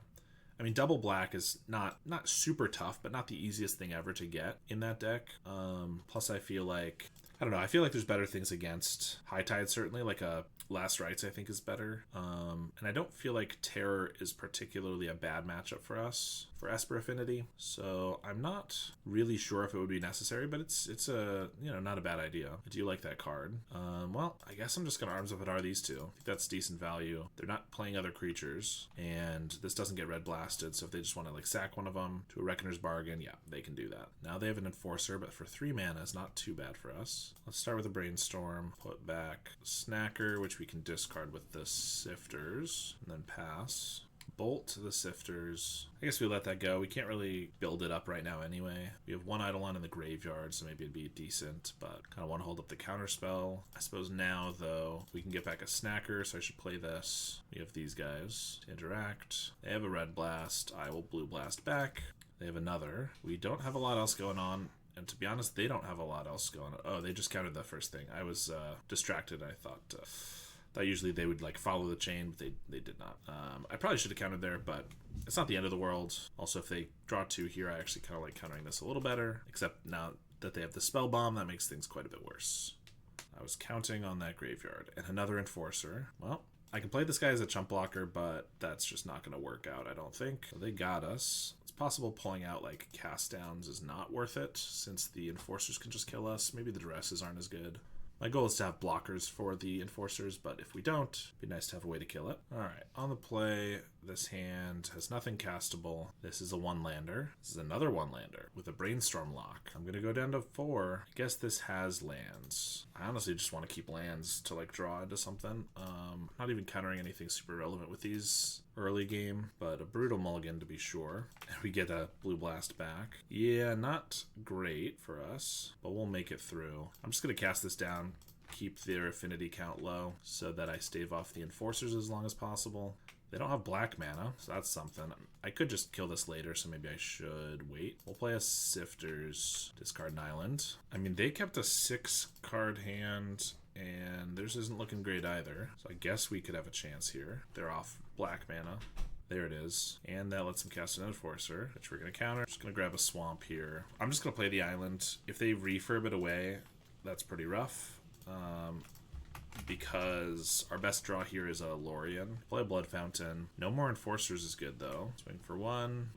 A: I mean, double black is not super tough, but not the easiest thing ever to get in that deck. Plus, I feel like, I don't know, I feel like there's better things against High Tide, certainly, like a Last Rites I think is better. And I don't feel like Terror is particularly a bad matchup for us, for Esper Affinity. So I'm not really sure if it would be necessary, but it's a, you know, not a bad idea. I do like that card. Well, I guess I'm just going to Arms of Hadar these two. I think that's decent value. They're not playing other creatures, and this doesn't get red blasted, so if they just want to like sack one of them to a Reckoner's Bargain, yeah, they can do that. Now they have an Enforcer, but for 3 mana is not too bad for us. Let's start with a Brainstorm, put back Snacker, which we can discard with the Sifters, and then pass. Bolt the Sifters. I guess we let that go. We can't really build it up right now anyway. We have one Eidolon in the graveyard, so maybe it'd be decent, but kind of want to hold up the counterspell. I suppose now, though, we can get back a Snacker, so I should play this. We have these guys to interact. They have a Red Blast. I will Blue Blast back. They have another. We don't have a lot else going on. And to be honest, they don't have a lot else going on. Oh, they just countered the first thing. I was distracted. I thought usually they would like follow the chain, but they did not. I probably should have countered there, but it's not the end of the world. Also, if they draw 2 here, I actually kind of like countering this a little better, except now that they have the Spell Bomb, that makes things quite a bit worse. I was counting on that graveyard. And another Enforcer. Well, I can play this guy as a chump blocker, but that's just not going to work out, I don't think. So they got us. It's possible pulling out like cast downs is not worth it, since the Enforcers can just kill us. Maybe the Duresses aren't as good. My goal is to have blockers for the Enforcers, but if we don't, it'd be nice to have a way to kill it. Alright, on the play, this hand has nothing castable. This is a 1-lander. This is another 1-lander with a Brainstorm lock. I'm going to go down to 4. I guess this has lands. I honestly just want to keep lands to like draw into something. Not even countering anything super relevant with these early game, but a Brutal Mulligan to be sure. And we get a Blue Blast back. Yeah, not great for us, but we'll make it through. I'm just going to cast this down, keep their affinity count low so that I stave off the Enforcers as long as possible. They don't have black mana, so that's something. I could just kill this later, so maybe I should wait. We'll play a Sifters, discard an island. I mean, they kept a 6-card hand, and theirs isn't looking great either. So I guess we could have a chance here. They're off black mana. There it is. And that lets them cast an Enforcer, which we're going to counter. Just going to grab a Swamp here. I'm just going to play the island. If they refurb it away, that's pretty rough. Because our best draw here is a Lorien. Play a Blood Fountain. No more Enforcers is good, though. Swing for 1.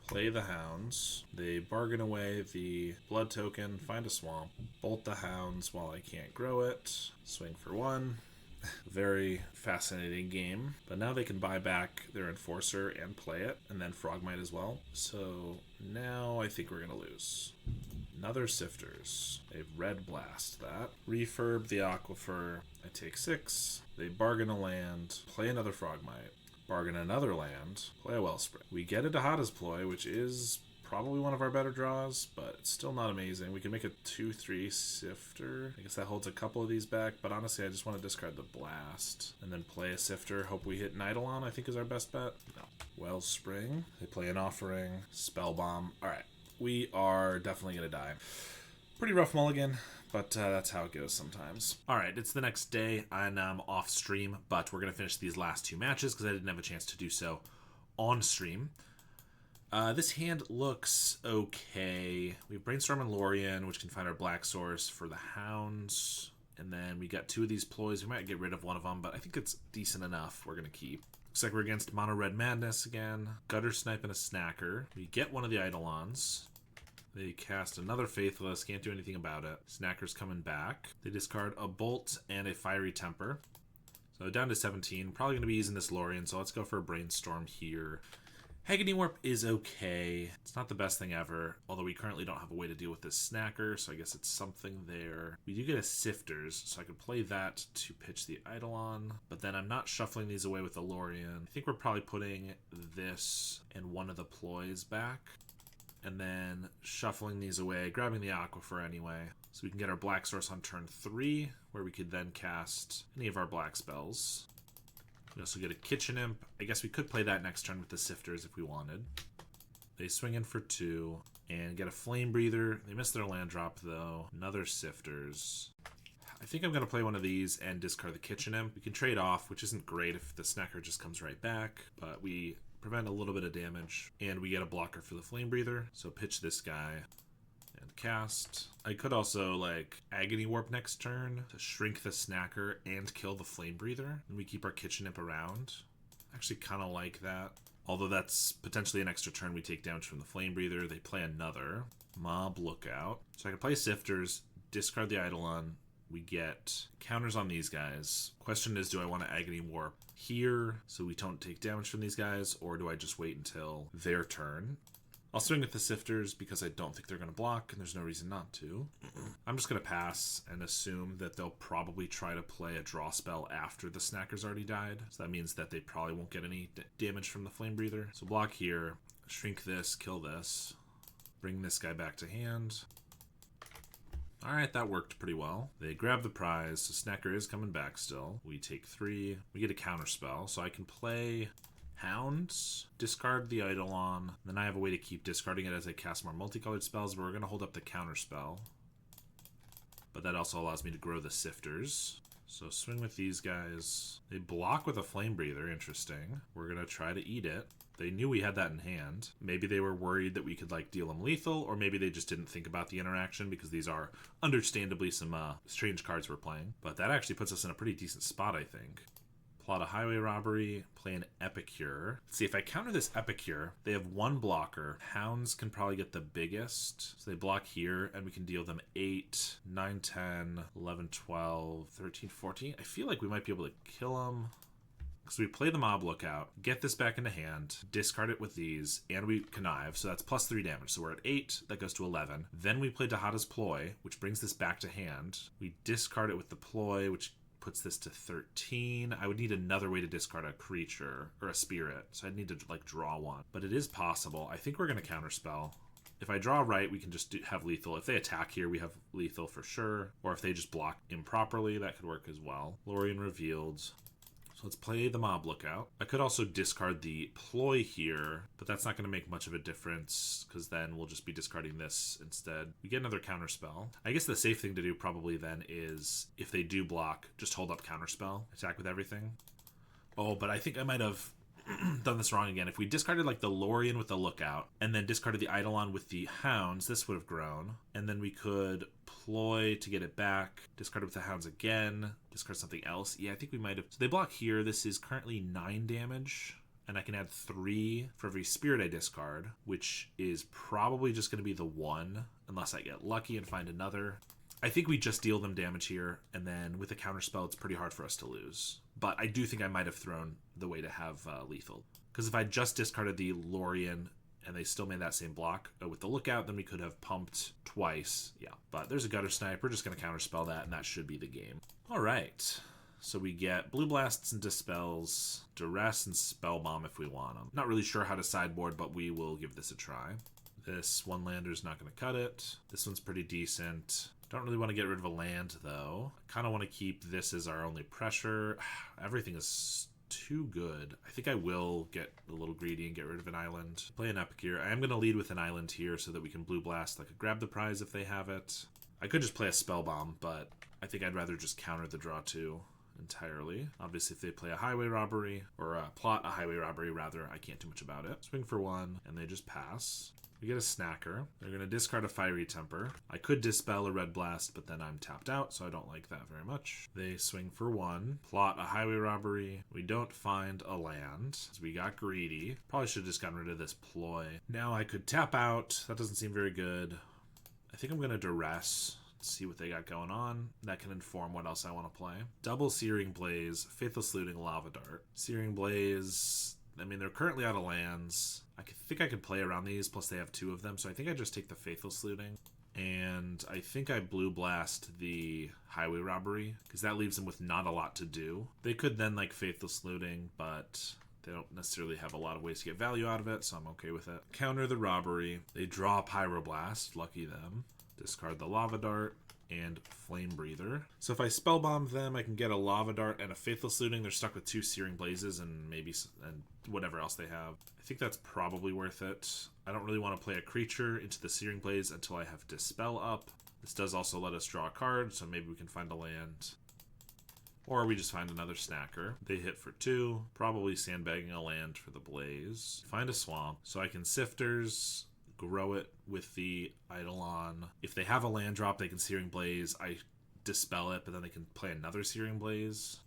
A: Play the Hounds. They bargain away the Blood Token. Find a Swamp. Bolt the Hounds while I can't grow it. Swing for 1. Very fascinating game. But now they can buy back their Enforcer and play it. And then Frogmite as well. So now I think we're going to lose. Another Sifters. They Red Blast that. Refurb the Aquifer. I take 6. They bargain a land. Play another Frogmite. Bargain another land. Play a Wellspring. We get a Dahada's Ploy, which is probably one of our better draws, but it's still not amazing. We can make a 2/3 Sifter. I guess that holds a couple of these back, but honestly, I just want to discard the Blast and then play a Sifter. Hope we hit an Eidolon, I think is our best bet. No. Wellspring. They play an Offering. Spell Bomb. Alright. We are definitely going to die. Pretty rough mulligan, but that's how it goes sometimes. All right, it's the next day, and I'm off stream, but we're going to finish these last 2 matches because I didn't have a chance to do so on stream. This hand looks okay. We have Brainstorm and Lorien, which can find our black source for the Hounds. And then we got 2 of these ploys. We might get rid of one of them, but I think it's decent enough. We're going to keep. Looks like we're against Mono Red Madness again. Gutter Snipe and a Snacker. We get one of the Eidolons. They cast another Faithless. Can't do anything about it. Snacker's coming back. They discard a Bolt and a Fiery Temper. So down to 17. Probably going to be using this Lorien, so let's go for a Brainstorm here. Agony Warp is okay. It's not the best thing ever, although we currently don't have a way to deal with this snacker, so I guess it's something there. We do get a Sifters, so I could play that to pitch the Eidolon, but then I'm not shuffling these away with the Lorien. I think we're probably putting this and one of the ploys back, and then shuffling these away, grabbing the Aquifer anyway, so we can get our black source on turn 3, where we could then cast any of our black spells. We also get a Kitchen Imp. I guess we could play that next turn with the Sifters if we wanted. They swing in for 2 and get a Flame Breather. They miss their land drop though. Another Sifters. I think I'm going to play one of these and discard the Kitchen Imp. We can trade off, which isn't great if the Snacker just comes right back, but we prevent a little bit of damage, and we get a blocker for the Flame Breather. So pitch this guy and cast. I could also like Agony Warp next turn to shrink the Snacker and kill the Flame Breather, and we keep our Kitchen Imp around. Actually kind of like that, although that's potentially an extra turn we take damage from the Flame Breather. They play another Mob Lookout, so I can play Sifters, discard the Eidolon. We get counters on these guys. Question is, do I want to Agony Warp here so we don't take damage from these guys, or do I just wait until their turn? I'll swing with the Sifters because I don't think they're going to block, and there's no reason not to. I'm just going to pass and assume that they'll probably try to play a draw spell after the Snacker's already died. So that means that they probably won't get any damage from the Flame Breather. So block here, shrink this, kill this, bring this guy back to hand. Alright, that worked pretty well. They grab the prize, so Snacker is coming back still. We take 3. We get a counter spell, so I can play Hounds, discard the Eidolon, then I have a way to keep discarding it as I cast more multicolored spells, but we're going to hold up the counter spell. But that also allows me to grow the Sifters. So swing with these guys. They block with a Flame Breather, interesting. We're going to try to eat it. They knew we had that in hand. Maybe they were worried that we could like deal them lethal, or maybe they just didn't think about the interaction because these are understandably some strange cards we're playing. But that actually puts us in a pretty decent spot, I think. Plot a Highway Robbery, play an Epicure. Let's see, if I counter this Epicure, they have 1 blocker. Hounds can probably get the biggest. So they block here, and we can deal them 8, 9, 10, 11, 12, 13, 14. I feel like we might be able to kill them. So we play the Mob Lookout, get this back into hand, discard it with these, and we connive, so that's plus 3 damage. So we're at 8, that goes to 11. Then we play Dahada's Ploy, which brings this back to hand. We discard it with the Ploy, which puts this to 13. I would need another way to discard a creature or a spirit, so I'd need to like draw one. But it is possible. I think we're going to counterspell. If I draw right, we can just have lethal. If they attack here, we have lethal for sure. Or if they just block improperly, that could work as well. Lorien revealed. So let's play the Mob Lookout. I could also discard the Ploy here, but that's not going to make much of a difference because then we'll just be discarding this instead. We get another counterspell. I guess the safe thing to do probably then is if they do block, just hold up counterspell, attack with everything. Oh, but I think I might have done this wrong again. If we discarded like the Lorien with the Lookout and then discarded the Eidolon with the Hounds, this would have grown. And then we could Ploy to get it back, discard it with the Hounds again, discard something else. Yeah, I think we might have. So they block here. This is currently 9 damage. And I can add 3 for every spirit I discard, which is probably just going to be the 1, unless I get lucky and find another. I think we just deal them damage here, and then with a counterspell, it's pretty hard for us to lose. But I do think I might have thrown the way to have lethal. Because if I just discarded the Lorien and they still made that same block with the Lookout, then we could have pumped twice. Yeah, but there's a Gutter Snipe. We're just going to counterspell that, and that should be the game. All right. So we get Blue Blasts and Dispels, Duress and Spell Bomb if we want them. Not really sure how to sideboard, but we will give this a try. This 1-lander's not going to cut it. This one's pretty decent. Don't really want to get rid of a land, though. I kind of want to keep this as our only pressure. Everything is too good. I think I will get a little greedy and get rid of an island. Play an Epicure. I am going to lead with an island here so that we can Blue Blast. I could grab the prize if they have it. I could just play a Spell Bomb, but I think I'd rather just counter the draw 2 entirely. Obviously, if they play a Highway Robbery, or plot a Highway Robbery, rather, I can't do much about it. Swing for 1, and they just pass. We get a Snacker. They're going to discard a Fiery Temper. I could dispel a Red Blast, but then I'm tapped out, so I don't like that very much. They swing for 1. Plot a Highway Robbery. We don't find a land, so we got greedy. Probably should have just gotten rid of this Ploy. Now I could tap out. That doesn't seem very good. I think I'm going to Duress. See what they got going on. That can inform what else I want to play. Double Searing Blaze, Faithless Looting, Lava Dart. Searing Blaze, I mean, they're currently out of lands. I think I could play around these, plus they have 2 of them, so I think I just take the Faithless Looting. And I think I Blue Blast the Highway Robbery, because that leaves them with not a lot to do. They could then, like, Faithless Looting, but they don't necessarily have a lot of ways to get value out of it, so I'm okay with it. Counter the Robbery. They draw Pyroblast, lucky them. Discard the Lava Dart and Flame Breather. So if I Spellbomb them, I can get a Lava Dart and a Faithless Looting. They're stuck with 2 Searing Blazes and maybe and whatever else they have. I think that's probably worth it. I don't really want to play a creature into the Searing Blaze until I have Dispel up. This does also let us draw a card, so maybe we can find a land. Or we just find another snacker. They hit for 2, probably sandbagging a land for the Blaze. Find a swamp, so I can Sifters, grow it with the Eidolon. If they have a land drop, they can Searing Blaze. I Dispel it, but then they can play another Searing Blaze.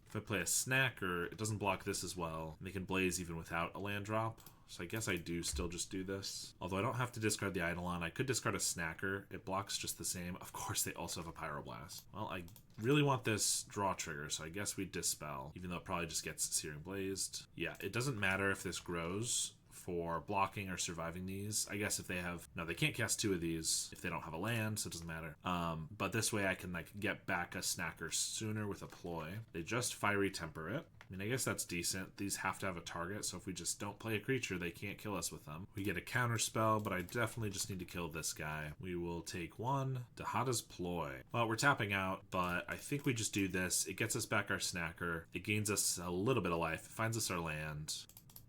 A: If I play a Snacker, it doesn't block this as well. They can Blaze even without a land drop. So I guess I do still just do this. Although I don't have to discard the Eidolon. I could discard a Snacker. It blocks just the same. Of course, they also have a Pyroblast. Well, I really want this draw trigger, so I guess we Dispel, even though it probably just gets Searing Blazed. Yeah, it doesn't matter if this grows for blocking or surviving these. I guess if they have... No, they can't cast 2 of these if they don't have a land, so it doesn't matter. But this way I can like get back a Snacker sooner with a Ploy. They just Fiery Temper it. I mean, I guess that's decent. These have to have a target, so if we just don't play a creature, they can't kill us with them. We get a counter spell, but I definitely just need to kill this guy. We will take 1. Dahada's Ploy. Well, we're tapping out, but I think we just do this. It gets us back our Snacker. It gains us a little bit of life. It finds us our land.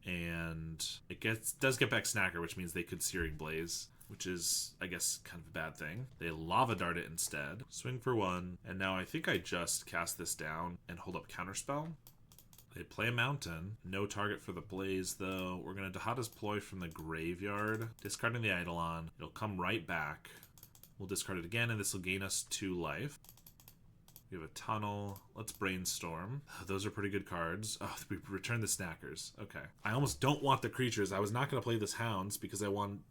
A: And it does get back Snacker, which means they could Searing Blaze, which is, I guess, kind of a bad thing. They Lava Dart it instead. Swing for 1, and now I think I just cast this down and hold up Counterspell. They play a Mountain. No target for the Blaze, though. We're going to Dahada's Ploy from the graveyard, discarding the Eidolon. It'll come right back. We'll discard it again, and this will gain us 2 life. We have a Tunnel. Let's Brainstorm. Those are pretty good cards. Oh, we return the Snackers. Okay. I almost don't want the creatures. I was not going to play this Hounds because I want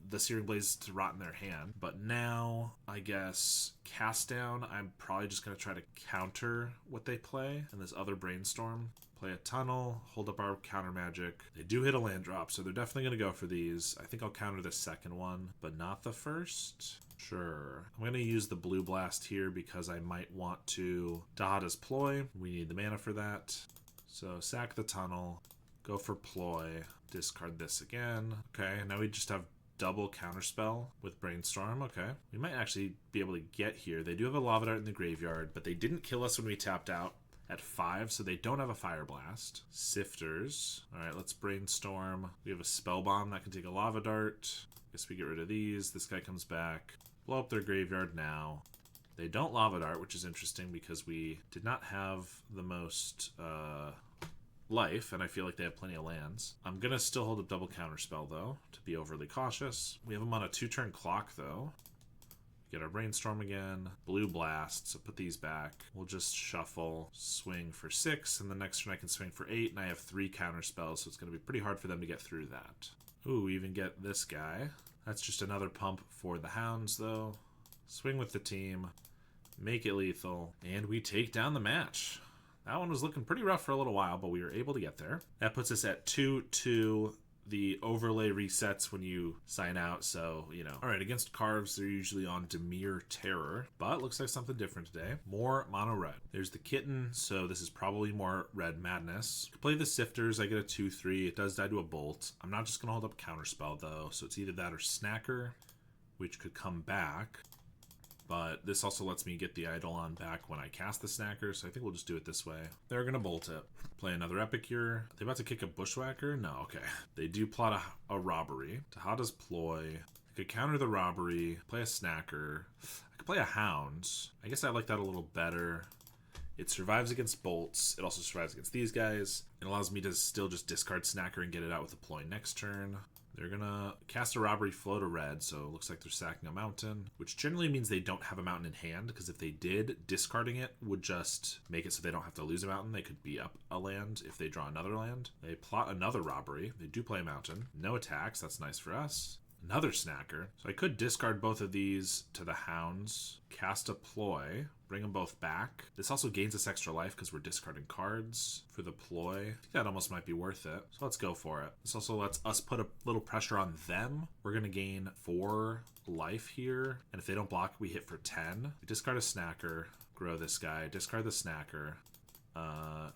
A: the Searing Blaze to rot in their hand. But now, I guess, Cast Down, I'm probably just going to try to counter what they play. And this other Brainstorm. Play a Tunnel, hold up our counter magic. They do hit a land drop, so they're definitely going to go for these. I think I'll counter the second one, but not the first. Sure. I'm going to use the Blue Blast here because I might want to Dahada's Ploy. We need the mana for that. So sack the Tunnel, go for Ploy, discard this again. Okay, now we just have double Counterspell with Brainstorm. Okay, we might actually be able to get here. They do have a Lava Dart in the graveyard, but they didn't kill us when we tapped out at 5, so they don't have a Fire Blast. Sifters. All right, let's Brainstorm. We have a Spell Bomb that can take a Lava Dart. Guess we get rid of these. This guy comes back. Blow up their graveyard now. They don't Lava Dart, which is interesting because we did not have the most life, and I feel like they have plenty of lands. I'm going to still hold up double Counterspell, though, to be overly cautious. We have them on a 2-turn clock, though. Get our Brainstorm again. Blue Blast, so put these back. We'll just shuffle, swing for 6, and the next turn I can swing for 8, and I have 3 Counterspells, so it's going to be pretty hard for them to get through that. Ooh, we even get this guy. That's just another pump for the Hounds, though. Swing with the team, make it lethal, and we take down the match. That one was looking pretty rough for a little while, but we were able to get there. That puts us at 2-2. The overlay resets when you sign out, so, you know. All right, against Carves, they're usually on Dimir Terror, but looks like something different today. More mono red. There's the Kitten, so this is probably more Red Madness. Play the Sifters, I get a 2-3. It does die to a Bolt. I'm not just going to hold up Counterspell, though, so it's either that or Snacker, which could come back. But this also lets me get the Eidolon back when I cast the Snacker, so I think we'll just do it this way. They're going to Bolt it. Play another Epicure. Are they about to kick a Bushwhacker? No, okay. They do plot a Robbery. Dahada's Ploy. I could counter the Robbery, play a Snacker. I could play a Hound. I guess I like that a little better. It survives against bolts. It also survives against these guys. It allows me to still just discard Snacker and get it out with a Ploy next turn. They're going to cast a Robbery, float a red, so it looks like they're sacking a Mountain, which generally means they don't have a Mountain in hand, because if they did, discarding it would just make it so they don't have to lose a Mountain. They could be up a land if they draw another land. They plot another Robbery. They do play a Mountain. No attacks. That's nice for us. Another snacker. So I could discard both of these to the hounds, cast a ploy, bring them both back. This also gains us extra life because we're discarding cards for the ploy. I think that almost might be worth it. So let's go for it. This also lets us put a little pressure on them. We're going to gain 4 life here. And if they don't block, we hit for 10. We discard a snacker, grow this guy, discard the snacker.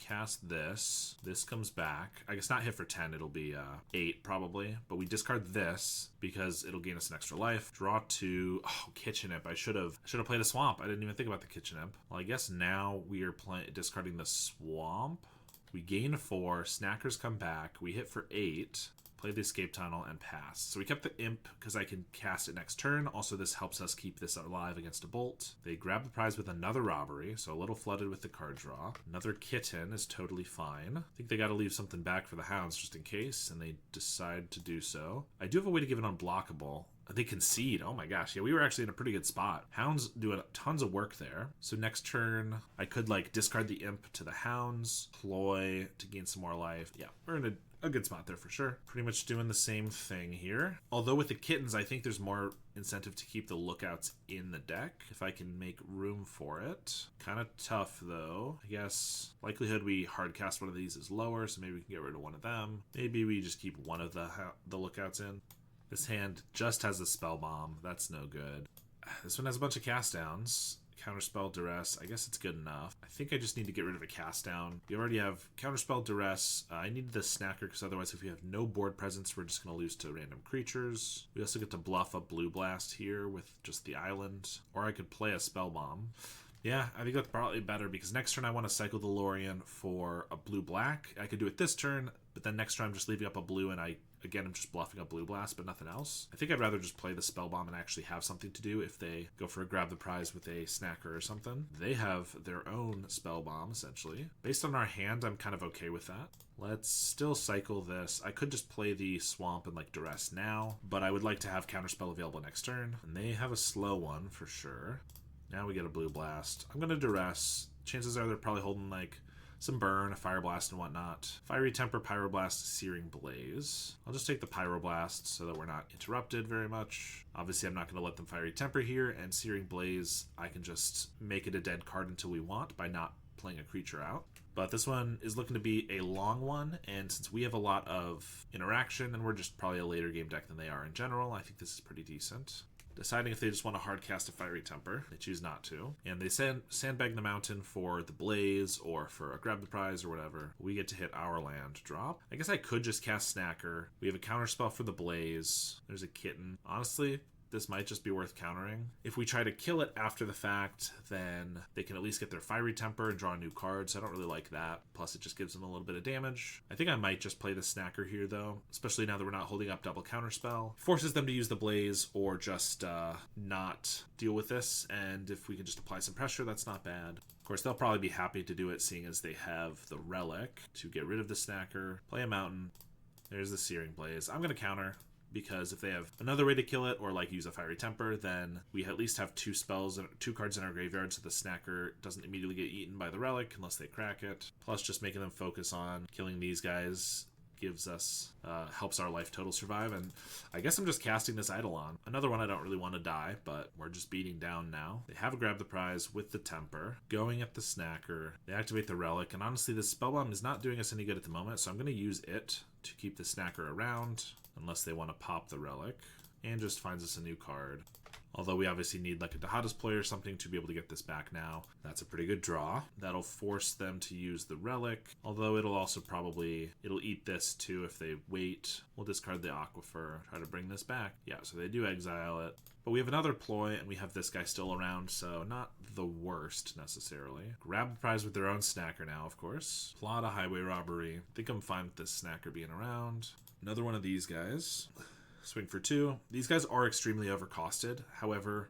A: Cast this. This comes back. I guess not hit for 10. It'll be 8 probably. But we discard this because it'll gain us an extra life. Draw 2. Oh, Kitchen Imp. I should have played a swamp. I didn't even think about the Kitchen Imp. Well, I guess now we are discarding the swamp. We gain 4. Snackers come back. We hit for 8. Play the escape tunnel and pass. So we kept the imp because I can cast it next turn. Also, this helps us keep this alive against a bolt. They grab the prize with another robbery, so a little flooded with the card draw. Another kitten is totally fine. I think they got to leave something back for the hounds just in case, and they decide to do so. I do have a way to give it unblockable. They concede. Oh my gosh. Yeah, we were actually in a pretty good spot. Hounds doing tons of work there. So next turn, I could like discard the imp to the hounds, ploy to gain some more life. Yeah, we're in a good spot there for sure. Pretty much doing the same thing here. Although with the kittens, I think there's more incentive to keep the lookouts in the deck if I can make room for it. Kind of tough though. I guess likelihood we hardcast one of these is lower, so maybe we can get rid of one of them. Maybe we just keep one of the lookouts in. This hand just has a spell bomb. That's no good. This one has a bunch of cast downs. Counterspell, Duress. I guess it's good enough. I think I just need to get rid of a cast down. We already have Counterspell, Duress. I need the Snacker because otherwise if we have no board presence, we're just going to lose to random creatures. We also get to bluff a Blue Blast here with just the island. Or I could play a Spell Bomb. Yeah, I think that's probably better because next turn I want to cycle the Lorien for a blue-black. I could do it this turn, but then next turn I'm just leaving up a blue and I'm just bluffing a Blue Blast, but nothing else. I think I'd rather just play the Spell Bomb and actually have something to do if they go for a grab the prize with a snacker or something. They have their own Spell Bomb, essentially. Based on our hand, I'm kind of okay with that. Let's still cycle this. I could just play the Swamp and like Duress now, but I would like to have Counterspell available next turn. And they have a slow one for sure. Now we get a Blue Blast. I'm going to Duress. Chances are they're probably holding like some burn, a Fire Blast, and whatnot. Fiery Temper, Pyroblast, Searing Blaze. I'll just take the Pyroblast so that we're not interrupted very much. Obviously, I'm not going to let them Fiery Temper here, and Searing Blaze, I can just make it a dead card until we want by not playing a creature out. But this one is looking to be a long one, and since we have a lot of interaction, and we're just probably a later game deck than they are in general, I think this is pretty decent. Deciding if they just want to hardcast a Fiery Temper. They choose not to. And they sandbag the mountain for the Blaze or for a grab the prize or whatever. We get to hit our land drop. I guess I could just cast Snacker. We have a counterspell for the Blaze. There's a kitten. Honestly, this might just be worth countering. If we try to kill it after the fact, then they can at least get their Fiery Temper and draw a new card, so I don't really like that. Plus, it just gives them a little bit of damage. I think I might just play the Snacker here, though, especially now that we're not holding up double Counterspell. Forces them to use the Blaze or just not deal with this, and if we can just apply some pressure, that's not bad. Of course, they'll probably be happy to do it, seeing as they have the Relic to get rid of the Snacker. Play a Mountain. There's the Searing Blaze. I'm going to counter, because if they have another way to kill it or like use a Fiery Temper, then we at least have 2 cards in our graveyard, so the Snacker doesn't immediately get eaten by the Relic unless they crack it. Plus, just making them focus on killing these guys gives us helps our life total survive. And I guess I'm just casting this Eidolon. Another one I don't really want to die, but we're just beating down now. They have a grab the prize with the Temper, going at the Snacker. They activate the Relic, and honestly this Spellbomb is not doing us any good at the moment, so I'm going to use it to keep the Snacker around unless they want to pop the Relic, and just finds us a new card. Although we obviously need like a Dahada's Ploy or something to be able to get this back now. That's a pretty good draw. That'll force them to use the Relic, although it'll also it'll eat this too if they wait. We'll discard the Aquifer, try to bring this back. Yeah, so they do exile it. But we have another ploy, and we have this guy still around, so not the worst necessarily. Grab the prize with their own Snacker now, of course. Plot a highway robbery. I think I'm fine with this Snacker being around. Another one of these guys. Swing for 2. These guys are extremely overcosted. However,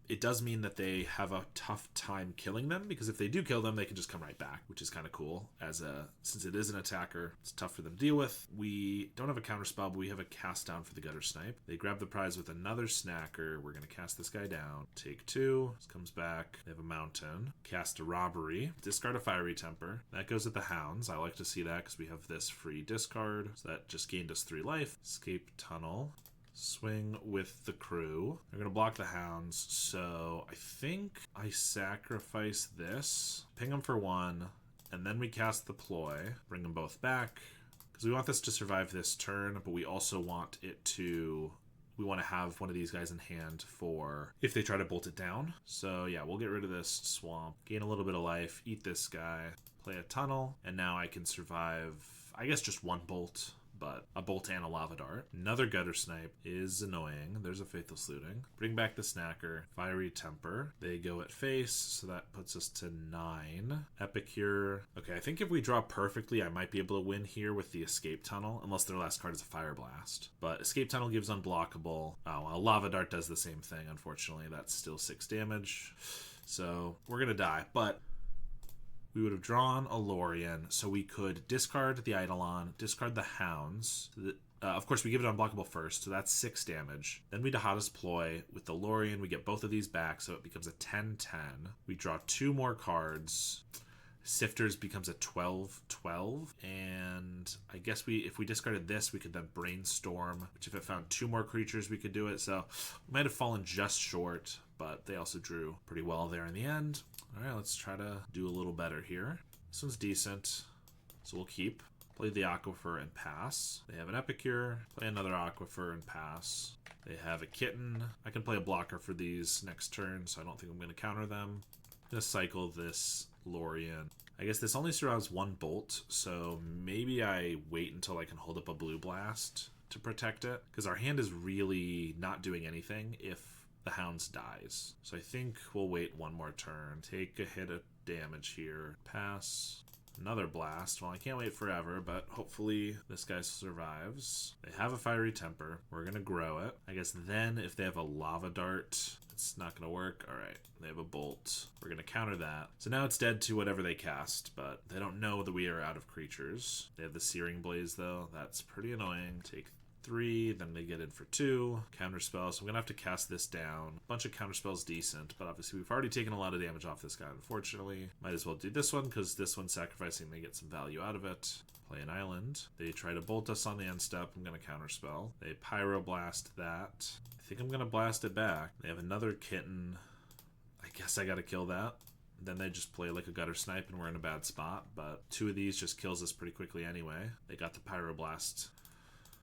A: it does mean that they have a tough time killing them, because if they do kill them, they can just come right back, which is kind of cool. Since it is an attacker, it's tough for them to deal with. We don't have a counterspell, but we have a cast down for the Gutter Snipe. They grab the prize with another Snacker. We're going to cast this guy down. Take 2. This comes back. They have a Mountain. Cast a Robbery. Discard a Fiery Temper. That goes at the Hounds. I like to see that because we have this free discard. So that just gained us 3 life. Escape Tunnel. Swing with the crew. They're going to block the hounds, so I think I sacrifice this, ping them for 1, and then we cast the ploy, bring them both back, because we want this to survive this turn, but we also want it to... We want to have one of these guys in hand for if they try to bolt it down. So yeah, we'll get rid of this swamp, gain a little bit of life, eat this guy, play a tunnel, and now I can survive, I guess, just 1 bolt. But a bolt and a lava dart. Another gutter snipe is annoying. There's a faithless looting. Bring back the snacker. Fiery temper. They go at face, so that puts us to 9. Epicure. Okay, I think if we draw perfectly, I might be able to win here with the escape tunnel, unless their last card is a fire blast. But escape tunnel gives unblockable. Oh, well, lava dart does the same thing, unfortunately. That's still 6 damage. So we're gonna die, but we would have drawn a Lorien, so we could discard the Eidolon, discard the Hounds. Of course, we give it unblockable first, so that's 6 damage. Then we Dahada's Ploy. With the Lorien, we get both of these back, so it becomes a 10-10. We draw 2 more cards. Sifters becomes a 12-12, and I guess if we discarded this, we could then Brainstorm, which if it found 2 more creatures, we could do it. So we might have fallen just short, but they also drew pretty well there in the end. All right, let's try to do a little better here. This one's decent, so we'll keep. Play the Aquifer and pass. They have an Epicure. Play another Aquifer and pass. They have a Kitten. I can play a blocker for these next turn, so I don't think I'm going to counter them. I'm going to cycle this Lorien. I guess this only surrounds 1 bolt, so maybe I wait until I can hold up a Blue Blast to protect it, because our hand is really not doing anything if the Hounds dies. So I think we'll wait 1 more turn. Take a hit of damage here. Pass. Another blast. Well, I can't wait forever, but hopefully this guy survives. They have a fiery temper. We're going to grow it. I guess then if they have a lava dart, it's not going to work. All right, they have a bolt. We're going to counter that. So now it's dead to whatever they cast, but they don't know that we are out of creatures. They have the Searing Blaze, though. That's pretty annoying. Take 3, then they get in for 2. Counterspell, so I'm gonna have to cast this down. A bunch of counterspells decent, but obviously we've already taken a lot of damage off this guy, unfortunately. Might as well do this one, because this one's sacrificing, they get some value out of it. Play an island. They try to bolt us on the end step. I'm gonna counterspell. They pyroblast that. I think I'm gonna blast it back. They have another Kitten. I guess I gotta kill that. Then they just play like a gutter snipe and we're in a bad spot, but 2 of these just kills us pretty quickly anyway. They got the pyroblast.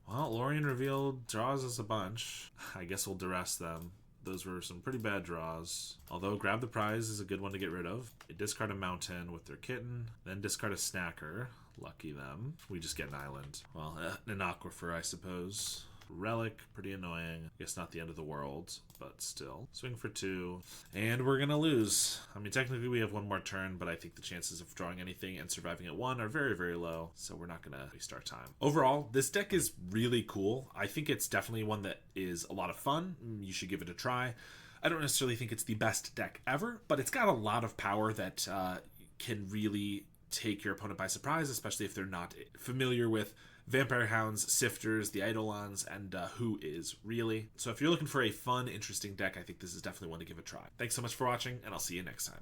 A: Well, Lorien revealed draws us a bunch. I guess we'll duress them. Those were some pretty bad draws. Although grab the prize is a good one to get rid of. They discard a mountain with their Kitten, then discard a snacker. Lucky them. We just get an island. Well, an Aquifer, I suppose. Relic, pretty annoying. I guess not the end of the world, but still. Swing for 2, and we're gonna lose. I mean, technically we have 1 more turn, but I think the chances of drawing anything and surviving at 1 are very, very low, so we're not gonna waste our time. Overall, this deck is really cool. I think it's definitely one that is a lot of fun. You should give it a try. I don't necessarily think it's the best deck ever, but it's got a lot of power that can really take your opponent by surprise, especially if they're not familiar with Vampire Hounds, Sifters, the Eidolons, and Who Is Really. So if you're looking for a fun, interesting deck, I think this is definitely one to give a try. Thanks so much for watching, and I'll see you next time.